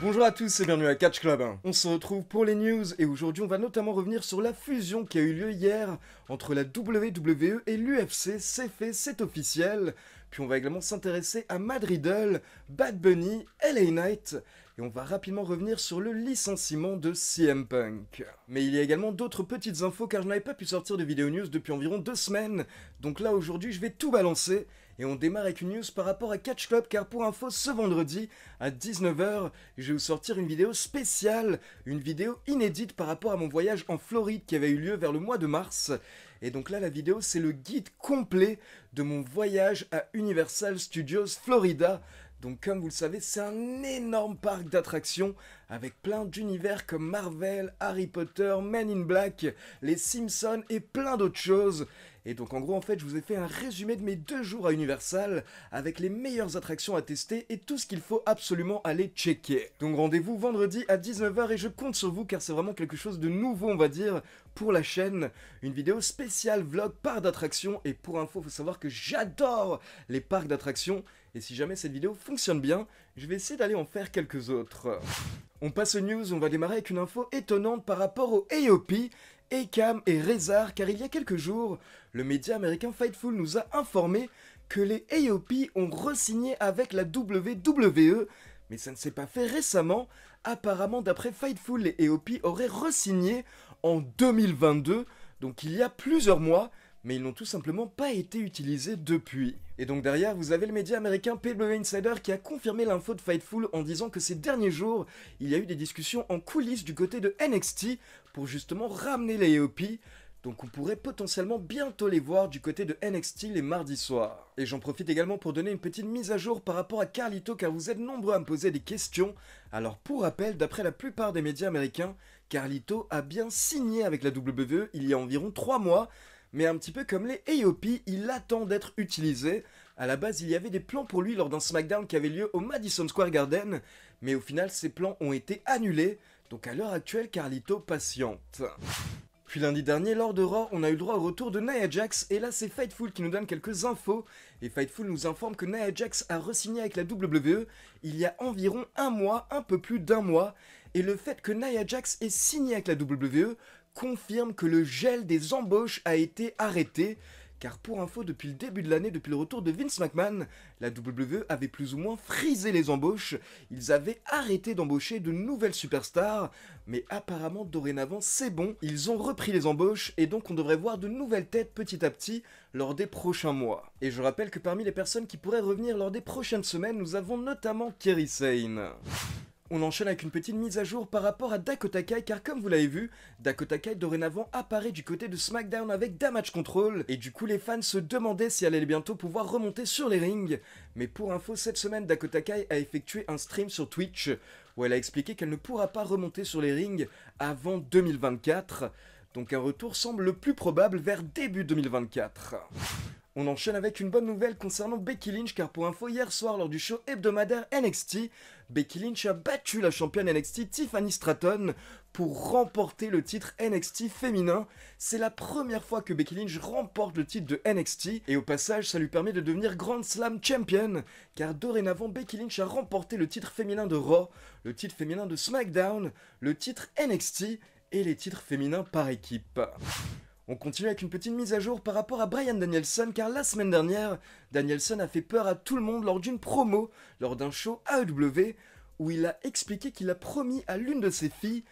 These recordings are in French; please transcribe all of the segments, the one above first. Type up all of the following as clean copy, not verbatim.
Bonjour à tous et bienvenue à Catch Club. On se retrouve pour les news et aujourd'hui on va notamment revenir sur la fusion qui a eu lieu hier entre la WWE et l'UFC. C'est fait, c'est officiel. Puis on va également s'intéresser à Matt Riddle, Bad Bunny, LA Knight et on va rapidement revenir sur le licenciement de CM Punk. Mais il y a également d'autres petites infos car je n'avais pas pu sortir de vidéo news depuis environ 2 semaines. Donc là aujourd'hui je vais tout balancer. Et on démarre avec une news par rapport à Catch Club car pour info ce vendredi à 19h je vais vous sortir une vidéo spéciale, une vidéo inédite par rapport à mon voyage en Floride qui avait eu lieu vers le mois de mars. Et donc là la vidéo c'est le guide complet de mon voyage à Universal Studios Florida. Donc comme vous le savez c'est un énorme parc d'attractions avec plein d'univers comme Marvel, Harry Potter, Men in Black, les Simpsons et plein d'autres choses. Et donc en gros en fait je vous ai fait un résumé de mes 2 jours à Universal avec les meilleures attractions à tester et tout ce qu'il faut absolument aller checker. Donc rendez-vous vendredi à 19h et je compte sur vous car c'est vraiment quelque chose de nouveau on va dire pour la chaîne. Une vidéo spéciale vlog parc d'attractions et pour info faut savoir que j'adore les parcs d'attractions et si jamais cette vidéo fonctionne bien je vais essayer d'aller en faire quelques autres. On passe aux news, on va démarrer avec une info étonnante par rapport au AOP, Akam et Rezar, car il y a quelques jours, le média américain Fightful nous a informé que les AOP ont re-signé avec la WWE, mais ça ne s'est pas fait récemment. Apparemment, d'après Fightful, les AOP auraient re-signé en 2022, donc il y a plusieurs mois, mais ils n'ont tout simplement pas été utilisés depuis. Et donc derrière, vous avez le média américain PW Insider qui a confirmé l'info de Fightful en disant que ces derniers jours, il y a eu des discussions en coulisses du côté de NXT pour justement ramener les AOP. Donc on pourrait potentiellement bientôt les voir du côté de NXT les mardis soirs. Et j'en profite également pour donner une petite mise à jour par rapport à Carlito car vous êtes nombreux à me poser des questions. Alors pour rappel, d'après la plupart des médias américains, Carlito a bien signé avec la WWE il y a environ 3 mois. Mais un petit peu comme les AOP, il attend d'être utilisé. À la base, il y avait des plans pour lui lors d'un SmackDown qui avait lieu au Madison Square Garden, mais au final, ces plans ont été annulés. Donc à l'heure actuelle, Carlito patiente. Puis lundi dernier, lors de Raw, on a eu le droit au retour de Nia Jax, et là c'est Fightful qui nous donne quelques infos, et Fightful nous informe que Nia Jax a re-signé avec la WWE il y a environ 1 mois, un peu plus d'1 mois, et le fait que Nia Jax ait signé avec la WWE confirme que le gel des embauches a été arrêté, car pour info, depuis le début de l'année, depuis le retour de Vince McMahon, la WWE avait plus ou moins frisé les embauches, ils avaient arrêté d'embaucher de nouvelles superstars, mais apparemment dorénavant c'est bon, ils ont repris les embauches et donc on devrait voir de nouvelles têtes petit à petit lors des prochains mois. Et je rappelle que parmi les personnes qui pourraient revenir lors des prochaines semaines, nous avons notamment Kairi Sane. On enchaîne avec une petite mise à jour par rapport à Dakota Kai car comme vous l'avez vu, Dakota Kai dorénavant apparaît du côté de SmackDown avec Damage Control et du coup les fans se demandaient si elle allait bientôt pouvoir remonter sur les rings. Mais pour info, cette semaine Dakota Kai a effectué un stream sur Twitch où elle a expliqué qu'elle ne pourra pas remonter sur les rings avant 2024. Donc un retour semble le plus probable vers début 2024. On enchaîne avec une bonne nouvelle concernant Becky Lynch car pour info hier soir lors du show hebdomadaire NXT, Becky Lynch a battu la championne NXT Tiffany Stratton pour remporter le titre NXT féminin. C'est la première fois que Becky Lynch remporte le titre de NXT et au passage ça lui permet de devenir Grand Slam Champion car dorénavant Becky Lynch a remporté le titre féminin de Raw, le titre féminin de SmackDown, le titre NXT et les titres féminins par équipe. On continue avec une petite mise à jour par rapport à Bryan Danielson car la semaine dernière, Danielson a fait peur à tout le monde lors d'une promo, lors d'un show AEW où il a expliqué qu'il a promis à l'une de ses filles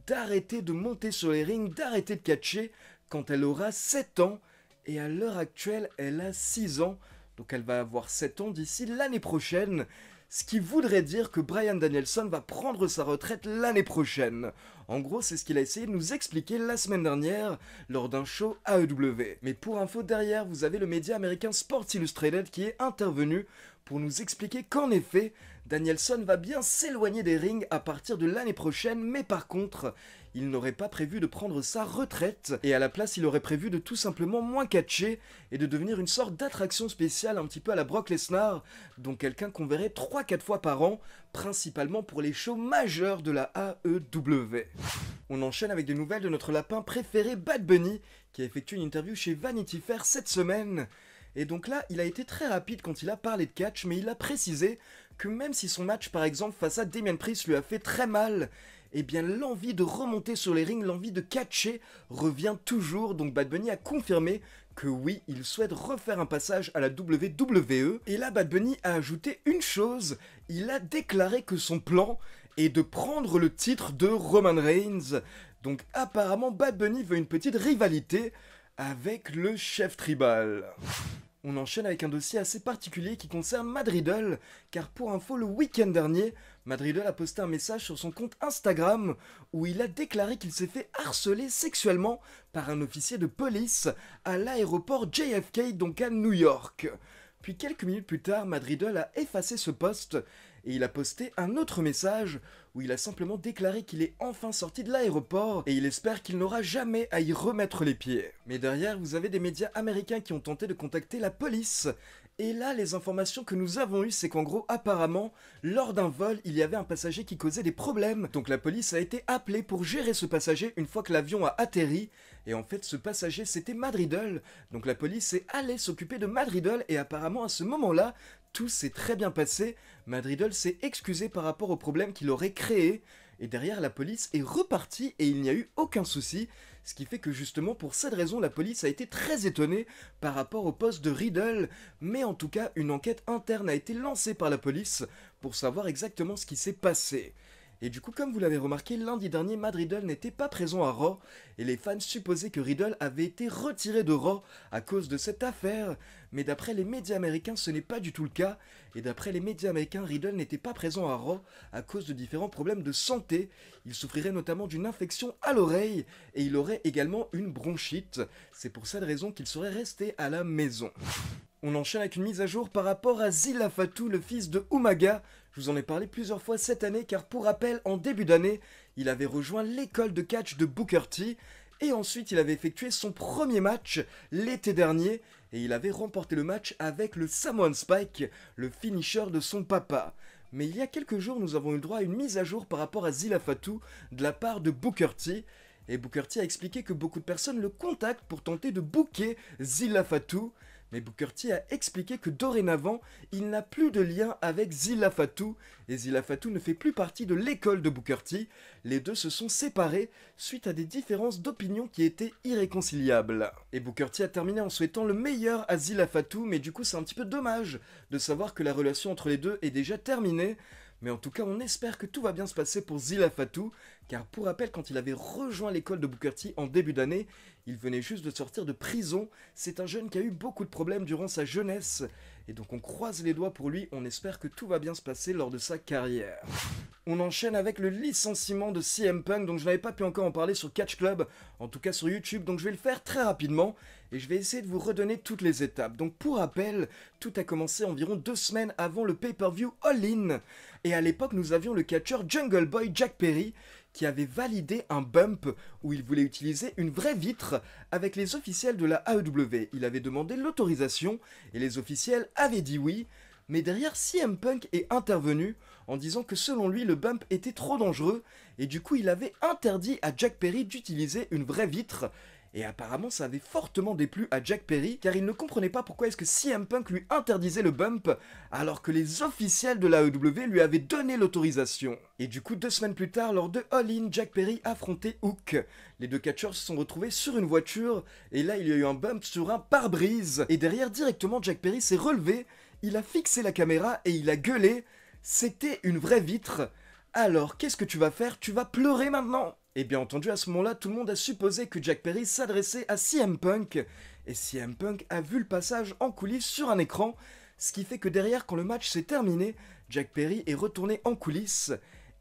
d'arrêter de monter sur les rings, d'arrêter de catcher quand elle aura 7 ans et à l'heure actuelle elle a 6 ans, donc elle va avoir 7 ans d'ici l'année prochaine. Ce qui voudrait dire que Bryan Danielson va prendre sa retraite l'année prochaine. En gros, c'est ce qu'il a essayé de nous expliquer la semaine dernière lors d'un show AEW. Mais pour info derrière, vous avez le média américain Sports Illustrated qui est intervenu pour nous expliquer qu'en effet, Danielson va bien s'éloigner des rings à partir de l'année prochaine, mais par contre, il n'aurait pas prévu de prendre sa retraite, et à la place, il aurait prévu de tout simplement moins catcher, et de devenir une sorte d'attraction spéciale un petit peu à la Brock Lesnar, donc quelqu'un qu'on verrait 3-4 fois par an, principalement pour les shows majeurs de la AEW. On enchaîne avec des nouvelles de notre lapin préféré Bad Bunny, qui a effectué une interview chez Vanity Fair cette semaine. Et donc là, il a été très rapide quand il a parlé de catch, mais il a précisé que même si son match par exemple face à Damien Priest lui a fait très mal, eh bien l'envie de remonter sur les rings, l'envie de catcher revient toujours. Donc Bad Bunny a confirmé que oui, il souhaite refaire un passage à la WWE. Et là Bad Bunny a ajouté une chose, il a déclaré que son plan est de prendre le titre de Roman Reigns. Donc apparemment Bad Bunny veut une petite rivalité avec le chef tribal. On enchaîne avec un dossier assez particulier qui concerne Matt Riddle, car pour info, le week-end dernier, Matt Riddle a posté un message sur son compte Instagram où il a déclaré qu'il s'est fait harceler sexuellement par un officier de police à l'aéroport JFK, donc à New York. Puis quelques minutes plus tard, Matt Riddle a effacé ce post et il a posté un autre message où il a simplement déclaré qu'il est enfin sorti de l'aéroport et il espère qu'il n'aura jamais à y remettre les pieds. Mais derrière, vous avez des médias américains qui ont tenté de contacter la police. Et là, les informations que nous avons eues, c'est qu'en gros, apparemment, lors d'un vol, il y avait un passager qui causait des problèmes. Donc la police a été appelée pour gérer ce passager une fois que l'avion a atterri. Et en fait, ce passager, c'était Matt Riddle. Donc la police est allée s'occuper de Matt Riddle et apparemment, à ce moment-là, tout s'est très bien passé. Matt Riddle s'est excusé par rapport au problème qu'il aurait créé. Et derrière, la police est repartie et il n'y a eu aucun souci. Ce qui fait que justement, pour cette raison, la police a été très étonnée par rapport au poste de Riddle. Mais en tout cas, une enquête interne a été lancée par la police pour savoir exactement ce qui s'est passé. Et du coup, comme vous l'avez remarqué, lundi dernier, Matt Riddle n'était pas présent à Raw, et les fans supposaient que Riddle avait été retiré de Raw à cause de cette affaire, mais d'après les médias américains, ce n'est pas du tout le cas, et d'après les médias américains, Riddle n'était pas présent à Raw à cause de différents problèmes de santé. Il souffrirait notamment d'une infection à l'oreille, et il aurait également une bronchite. C'est pour cette raison qu'il serait resté à la maison. On enchaîne avec une mise à jour par rapport à Zilla Fatou, le fils de Umaga. Je vous en ai parlé plusieurs fois cette année car pour rappel, en début d'année, il avait rejoint l'école de catch de Booker T et ensuite il avait effectué son premier match l'été dernier et il avait remporté le match avec le Samoan Spike, le finisher de son papa. Mais il y a quelques jours, nous avons eu le droit à une mise à jour par rapport à Zilla Fatou de la part de Booker T. Et Booker T a expliqué que beaucoup de personnes le contactent pour tenter de booker Zilla Fatou. Mais Booker T a expliqué que dorénavant, il n'a plus de lien avec Zilla Fatou, et Zilla Fatou ne fait plus partie de l'école de Booker T. Les deux se sont séparés suite à des différences d'opinion qui étaient irréconciliables. Et Booker T a terminé en souhaitant le meilleur à Zilla Fatou, mais du coup c'est un petit peu dommage de savoir que la relation entre les deux est déjà terminée. Mais en tout cas, on espère que tout va bien se passer pour Zilla Fatou, car pour rappel, quand il avait rejoint l'école de Booker T en début d'année, il venait juste de sortir de prison. C'est un jeune qui a eu beaucoup de problèmes durant sa jeunesse, et donc on croise les doigts pour lui, on espère que tout va bien se passer lors de sa carrière. On enchaîne avec le licenciement de CM Punk, donc je n'avais pas pu encore en parler sur Catch Club, en tout cas sur YouTube, donc je vais le faire très rapidement, et je vais essayer de vous redonner toutes les étapes. Donc pour rappel, tout a commencé environ 2 semaines avant le pay-per-view All In, et à l'époque nous avions le catcheur Jungle Boy Jack Perry, qui avait validé un bump où il voulait utiliser une vraie vitre avec les officiels de la AEW. Il avait demandé l'autorisation et les officiels avaient dit oui, mais derrière CM Punk est intervenu en disant que selon lui le bump était trop dangereux et du coup il avait interdit à Jack Perry d'utiliser une vraie vitre. Et apparemment ça avait fortement déplu à Jack Perry car il ne comprenait pas pourquoi est-ce que CM Punk lui interdisait le bump alors que les officiels de la AEW lui avaient donné l'autorisation. Et du coup 2 semaines plus tard lors de All In, Jack Perry affrontait Hook. Les deux catcheurs se sont retrouvés sur une voiture et là il y a eu un bump sur un pare-brise. Et derrière directement Jack Perry s'est relevé, il a fixé la caméra et il a gueulé « C'était une vraie vitre !» Alors qu'est-ce que tu vas faire? Tu vas pleurer maintenant? Et bien entendu, à ce moment-là, tout le monde a supposé que Jack Perry s'adressait à CM Punk. Et CM Punk a vu le passage en coulisses sur un écran, ce qui fait que derrière, quand le match s'est terminé, Jack Perry est retourné en coulisses.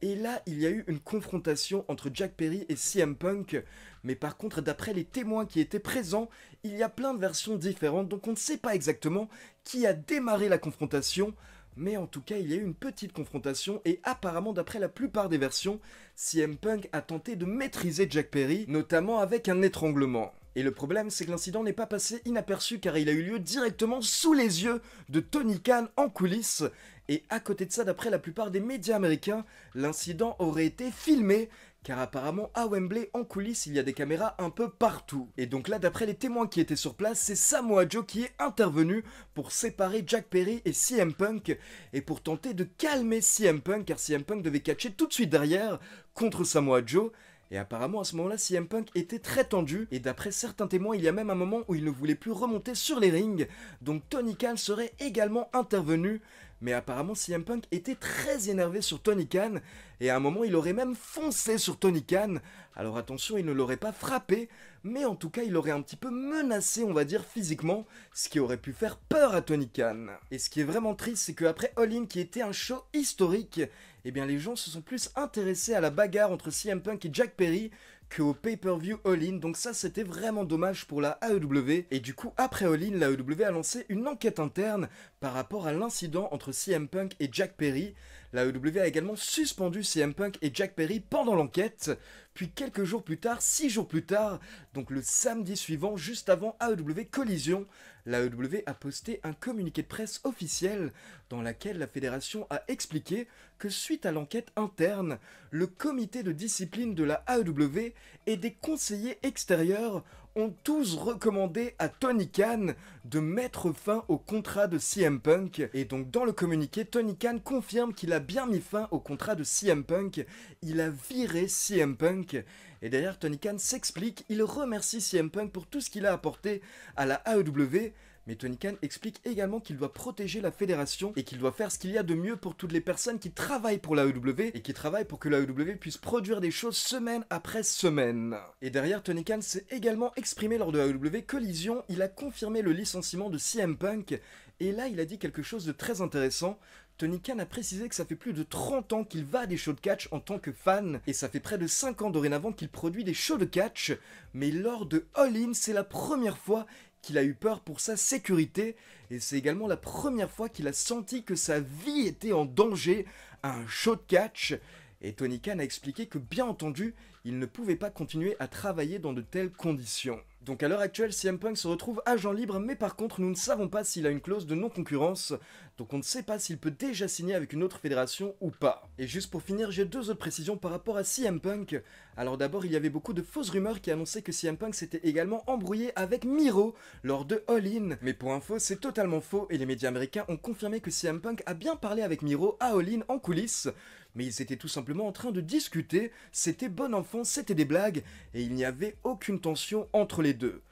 Et là, il y a eu une confrontation entre Jack Perry et CM Punk. Mais par contre, d'après les témoins qui étaient présents, il y a plein de versions différentes, donc on ne sait pas exactement qui a démarré la confrontation. Mais en tout cas, il y a eu une petite confrontation et apparemment, d'après la plupart des versions, CM Punk a tenté de maîtriser Jack Perry, notamment avec un étranglement. Et le problème, c'est que l'incident n'est pas passé inaperçu car il a eu lieu directement sous les yeux de Tony Khan en coulisses. Et à côté de ça, d'après la plupart des médias américains, l'incident aurait été filmé car apparemment à Wembley en coulisses il y a des caméras un peu partout. Et donc là d'après les témoins qui étaient sur place, c'est Samoa Joe qui est intervenu pour séparer Jack Perry et CM Punk et pour tenter de calmer CM Punk car CM Punk devait catcher tout de suite derrière contre Samoa Joe. Et apparemment à ce moment-là, CM Punk était très tendu, et d'après certains témoins, il y a même un moment où il ne voulait plus remonter sur les rings, donc Tony Khan serait également intervenu, mais apparemment CM Punk était très énervé sur Tony Khan, et à un moment il aurait même foncé sur Tony Khan. Alors attention, il ne l'aurait pas frappé, mais en tout cas il aurait un petit peu menacé, on va dire, physiquement, ce qui aurait pu faire peur à Tony Khan. Et ce qui est vraiment triste, c'est qu'après All In, qui était un show historique, eh bien les gens se sont plus intéressés à la bagarre entre CM Punk et Jack Perry qu'au pay-per-view All In, donc ça c'était vraiment dommage pour la AEW. Et du coup après All In, la AEW a lancé une enquête interne par rapport à l'incident entre CM Punk et Jack Perry. La AEW a également suspendu CM Punk et Jack Perry pendant l'enquête, puis quelques jours plus tard, 6 jours plus tard, donc le samedi suivant, juste avant AEW Collision, la AEW a posté un communiqué de presse officiel dans lequel la fédération a expliqué que suite à l'enquête interne, le comité de discipline de la AEW et des conseillers extérieurs ont tous recommandé à Tony Khan de mettre fin au contrat de CM Punk. Et donc dans le communiqué, Tony Khan confirme qu'il a bien mis fin au contrat de CM Punk, il a viré CM Punk. Et derrière, Tony Khan s'explique, il remercie CM Punk pour tout ce qu'il a apporté à la AEW, mais Tony Khan explique également qu'il doit protéger la fédération et qu'il doit faire ce qu'il y a de mieux pour toutes les personnes qui travaillent pour la AEW et qui travaillent pour que la AEW puisse produire des choses semaine après semaine. Et derrière, Tony Khan s'est également exprimé lors de AEW Collision, il a confirmé le licenciement de CM Punk et là il a dit quelque chose de très intéressant. Tony Khan a précisé que ça fait plus de 30 ans qu'il va à des shows de catch en tant que fan, et ça fait près de 5 ans dorénavant qu'il produit des shows de catch, mais lors de All In, c'est la première fois qu'il a eu peur pour sa sécurité, et c'est également la première fois qu'il a senti que sa vie était en danger à un show de catch. Et Tony Khan a expliqué que bien entendu, il ne pouvait pas continuer à travailler dans de telles conditions. Donc à l'heure actuelle, CM Punk se retrouve agent libre, mais par contre, nous ne savons pas s'il a une clause de non-concurrence, donc on ne sait pas s'il peut déjà signer avec une autre fédération ou pas. Et juste pour finir, j'ai deux autres précisions par rapport à CM Punk. Alors d'abord, il y avait beaucoup de fausses rumeurs qui annonçaient que CM Punk s'était également embrouillé avec Miro lors de All In. Mais pour info, c'est totalement faux, et les médias américains ont confirmé que CM Punk a bien parlé avec Miro à All In en coulisses, mais ils étaient tout simplement en train de discuter, c'était bon enfant, c'était des blagues, et il n'y avait aucune tension entre les deux.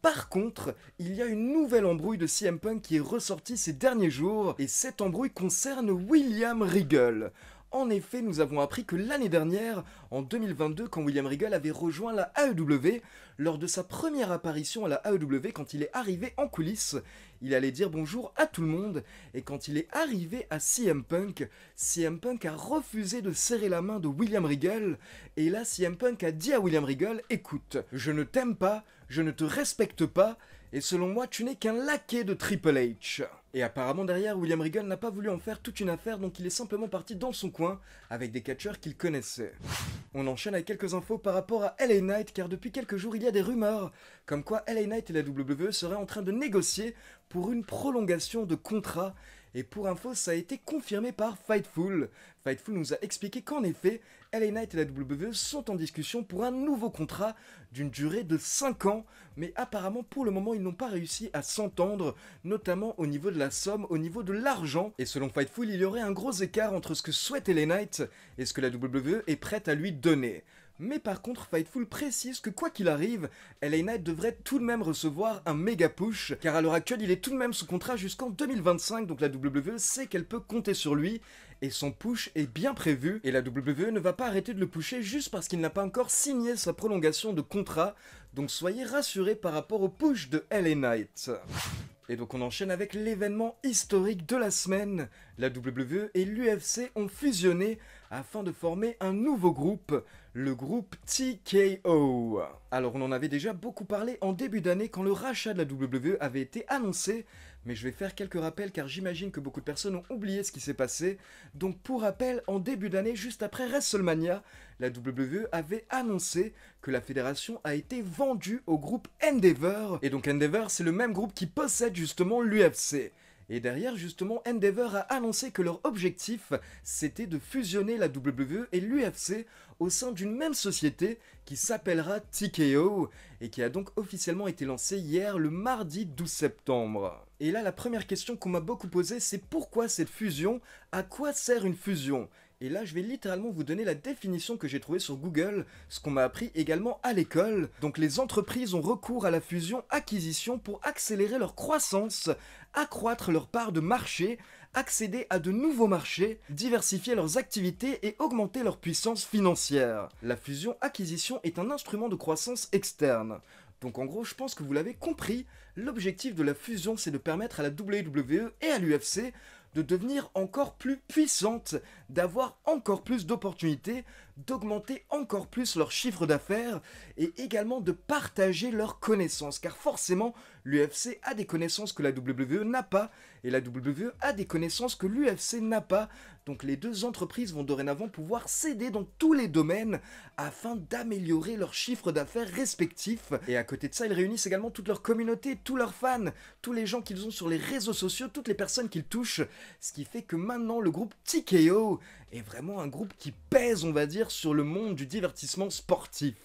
Par contre, il y a une nouvelle embrouille de CM Punk qui est ressortie ces derniers jours, et cette embrouille concerne William Regal. En effet, nous avons appris que l'année dernière, en 2022, quand William Regal avait rejoint la AEW, lors de sa première apparition à la AEW, quand il est arrivé en coulisses, il allait dire bonjour à tout le monde, et quand il est arrivé à CM Punk a refusé de serrer la main de William Regal, et là CM Punk a dit à William Regal, écoute, je ne t'aime pas, je ne te respecte pas, et selon moi, tu n'es qu'un laquais de Triple H. Et apparemment derrière, William Regal n'a pas voulu en faire toute une affaire, donc il est simplement parti dans son coin avec des catcheurs qu'il connaissait. On enchaîne avec quelques infos par rapport à LA Knight, car depuis quelques jours, il y a des rumeurs comme quoi LA Knight et la WWE seraient en train de négocier pour une prolongation de contrat. Et pour info, ça a été confirmé par Fightful. Fightful nous a expliqué qu'en effet, LA Knight et la WWE sont en discussion pour un nouveau contrat d'une durée de 5 ans, mais apparemment pour le moment ils n'ont pas réussi à s'entendre, notamment au niveau de la somme, au niveau de l'argent, et selon Fightful, il y aurait un gros écart entre ce que souhaite LA Knight et ce que la WWE est prête à lui donner. Mais par contre, Fightful précise que quoi qu'il arrive, LA Knight devrait tout de même recevoir un méga push, car à l'heure actuelle, il est tout de même sous contrat jusqu'en 2025, donc la WWE sait qu'elle peut compter sur lui, et son push est bien prévu, et la WWE ne va pas arrêter de le pusher juste parce qu'il n'a pas encore signé sa prolongation de contrat, donc soyez rassurés par rapport au push de LA Knight. Et donc on enchaîne avec l'événement historique de la semaine. La WWE et l'UFC ont fusionné afin de former un nouveau groupe, le groupe TKO. Alors on en avait déjà beaucoup parlé en début d'année quand le rachat de la WWE avait été annoncé, mais je vais faire quelques rappels car j'imagine que beaucoup de personnes ont oublié ce qui s'est passé. Donc pour rappel, en début d'année, juste après WrestleMania, la WWE avait annoncé que la fédération a été vendue au groupe Endeavor. Et donc Endeavor, c'est le même groupe qui possède justement l'UFC. Et derrière, justement, Endeavor a annoncé que leur objectif, c'était de fusionner la WWE et l'UFC au sein d'une même société qui s'appellera TKO et qui a donc officiellement été lancée hier le mardi 12 septembre. Et là, la première question qu'on m'a beaucoup posée, c'est pourquoi cette fusion? À quoi sert une fusion? Et là, je vais littéralement vous donner la définition que j'ai trouvée sur Google, ce qu'on m'a appris également à l'école. Donc les entreprises ont recours à la fusion-acquisition pour accélérer leur croissance, accroître leur part de marché, accéder à de nouveaux marchés, diversifier leurs activités et augmenter leur puissance financière. La fusion-acquisition est un instrument de croissance externe. Donc en gros, je pense que vous l'avez compris, l'objectif de la fusion, c'est de permettre à la WWE et à l'UFC de devenir encore plus puissantes, d'avoir encore plus d'opportunités, d'augmenter encore plus leur chiffre d'affaires et également de partager leurs connaissances. Car forcément, l'UFC a des connaissances que la WWE n'a pas et la WWE a des connaissances que l'UFC n'a pas. Donc les deux entreprises vont dorénavant pouvoir s'aider dans tous les domaines afin d'améliorer leur chiffre d'affaires respectifs. Et à côté de ça, ils réunissent également toute leur communauté, tous leurs fans, tous les gens qu'ils ont sur les réseaux sociaux, toutes les personnes qu'ils touchent. Ce qui fait que maintenant, le groupe TKO est vraiment un groupe qui pèse, on va dire, sur le monde du divertissement sportif.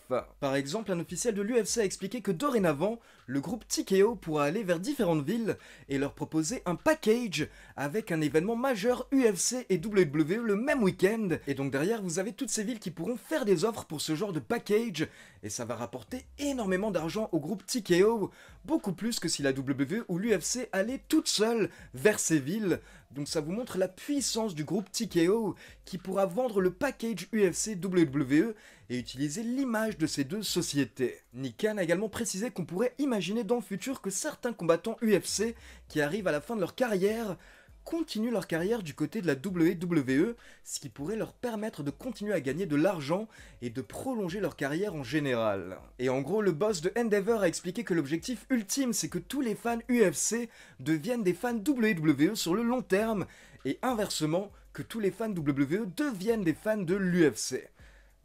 Par exemple, un officiel de l'UFC a expliqué que dorénavant, le groupe TKO pourra aller vers différentes villes et leur proposer un package avec un événement majeur UFC et WWE le même week-end. Et donc derrière, vous avez toutes ces villes qui pourront faire des offres pour ce genre de package et ça va rapporter énormément d'argent au groupe TKO, beaucoup plus que si la WWE ou l'UFC allaient toutes seules vers ces villes. Donc ça vous montre la puissance du groupe TKO qui pourra vendre le package UFC WWE et utiliser l'image de ces deux sociétés. Nick Khan a également précisé qu'on pourrait imaginer dans le futur que certains combattants UFC qui arrivent à la fin de leur carrière continuent leur carrière du côté de la WWE, ce qui pourrait leur permettre de continuer à gagner de l'argent et de prolonger leur carrière en général. Et en gros, le boss de Endeavor a expliqué que l'objectif ultime, c'est que tous les fans UFC deviennent des fans WWE sur le long terme, et inversement, que tous les fans WWE deviennent des fans de l'UFC.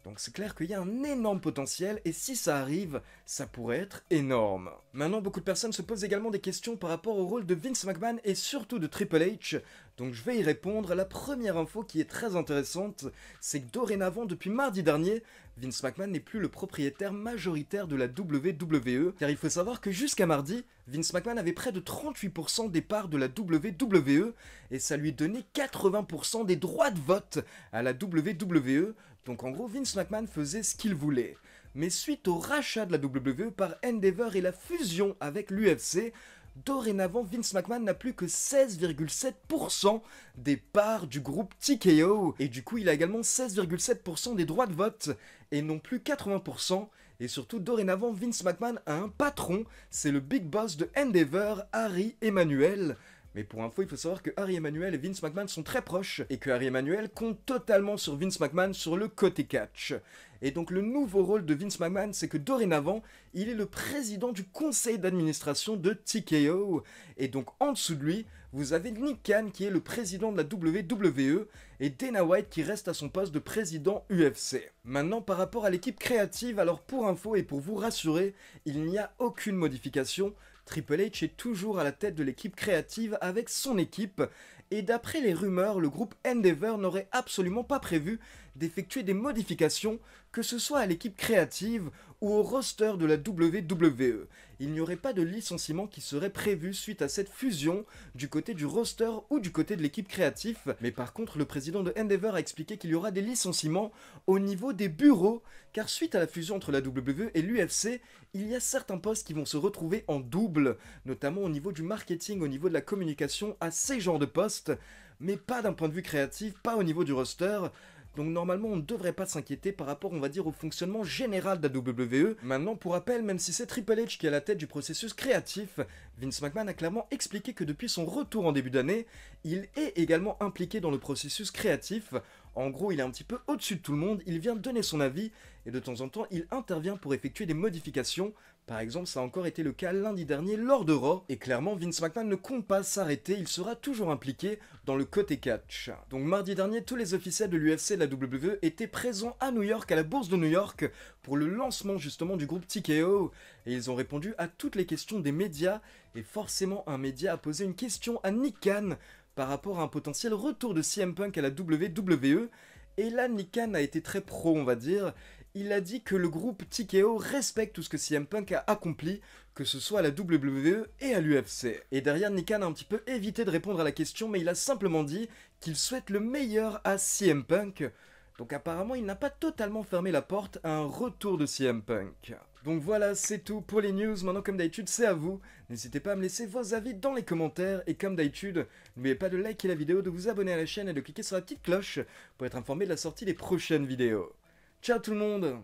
Donc c'est clair qu'il y a un énorme potentiel et si ça arrive, ça pourrait être énorme. Maintenant, beaucoup de personnes se posent également des questions par rapport au rôle de Vince McMahon et surtout de Triple H. Donc je vais y répondre. La première info qui est très intéressante, c'est que dorénavant, depuis mardi dernier, Vince McMahon n'est plus le propriétaire majoritaire de la WWE. Car il faut savoir que jusqu'à mardi, Vince McMahon avait près de 38% des parts de la WWE et ça lui donnait 80% des droits de vote à la WWE. Donc en gros, Vince McMahon faisait ce qu'il voulait. Mais suite au rachat de la WWE par Endeavor et la fusion avec l'UFC, dorénavant, Vince McMahon n'a plus que 16,7% des parts du groupe TKO. Et du coup, il a également 16,7% des droits de vote et non plus 80%. Et surtout, dorénavant, Vince McMahon a un patron, c'est le big boss de Endeavor, Harry Emanuel. Mais pour info, il faut savoir que Harry Emanuel et Vince McMahon sont très proches et que Harry Emanuel compte totalement sur Vince McMahon sur le côté catch. Et donc le nouveau rôle de Vince McMahon, c'est que dorénavant, il est le président du conseil d'administration de TKO. Et donc en dessous de lui, vous avez Nick Khan qui est le président de la WWE et Dana White qui reste à son poste de président UFC. Maintenant, par rapport à l'équipe créative, alors pour info et pour vous rassurer, il n'y a aucune modification. Triple H est toujours à la tête de l'équipe créative avec son équipe, et d'après les rumeurs, le groupe Endeavor n'aurait absolument pas prévu d'effectuer des modifications, que ce soit à l'équipe créative ou au roster de la WWE. Il n'y aurait pas de licenciement qui serait prévu suite à cette fusion du côté du roster ou du côté de l'équipe créative. Mais par contre, le président de Endeavor a expliqué qu'il y aura des licenciements au niveau des bureaux, car suite à la fusion entre la WWE et l'UFC, il y a certains postes qui vont se retrouver en double, notamment au niveau du marketing, au niveau de la communication, à ces genres de postes, mais pas d'un point de vue créatif, pas au niveau du roster. Donc normalement on ne devrait pas s'inquiéter par rapport, on va dire, au fonctionnement général de la WWE. Maintenant, pour rappel, même si c'est Triple H qui est à la tête du processus créatif, Vince McMahon a clairement expliqué que depuis son retour en début d'année, il est également impliqué dans le processus créatif. En gros, il est un petit peu au-dessus de tout le monde, il vient donner son avis et de temps en temps, il intervient pour effectuer des modifications Par exemple, ça a encore été le cas lundi dernier lors de Raw, et clairement Vince McMahon ne compte pas s'arrêter, il sera toujours impliqué dans le côté catch. Donc mardi dernier, tous les officiels de l'UFC et de la WWE étaient présents à New York, à la bourse de New York, pour le lancement justement du groupe TKO, et ils ont répondu à toutes les questions des médias, et forcément un média a posé une question à Nick Khan par rapport à un potentiel retour de CM Punk à la WWE, et là Nick Khan a été très pro on va dire. Il a dit que le groupe TKO respecte tout ce que CM Punk a accompli, que ce soit à la WWE et à l'UFC. Et derrière, Nick Khan a un petit peu évité de répondre à la question, mais il a simplement dit qu'il souhaite le meilleur à CM Punk. Donc apparemment, il n'a pas totalement fermé la porte à un retour de CM Punk. Donc voilà, c'est tout pour les news. Maintenant, comme d'habitude, c'est à vous. N'hésitez pas à me laisser vos avis dans les commentaires. Et comme d'habitude, n'oubliez pas de liker la vidéo, de vous abonner à la chaîne et de cliquer sur la petite cloche pour être informé de la sortie des prochaines vidéos. Ciao tout le monde!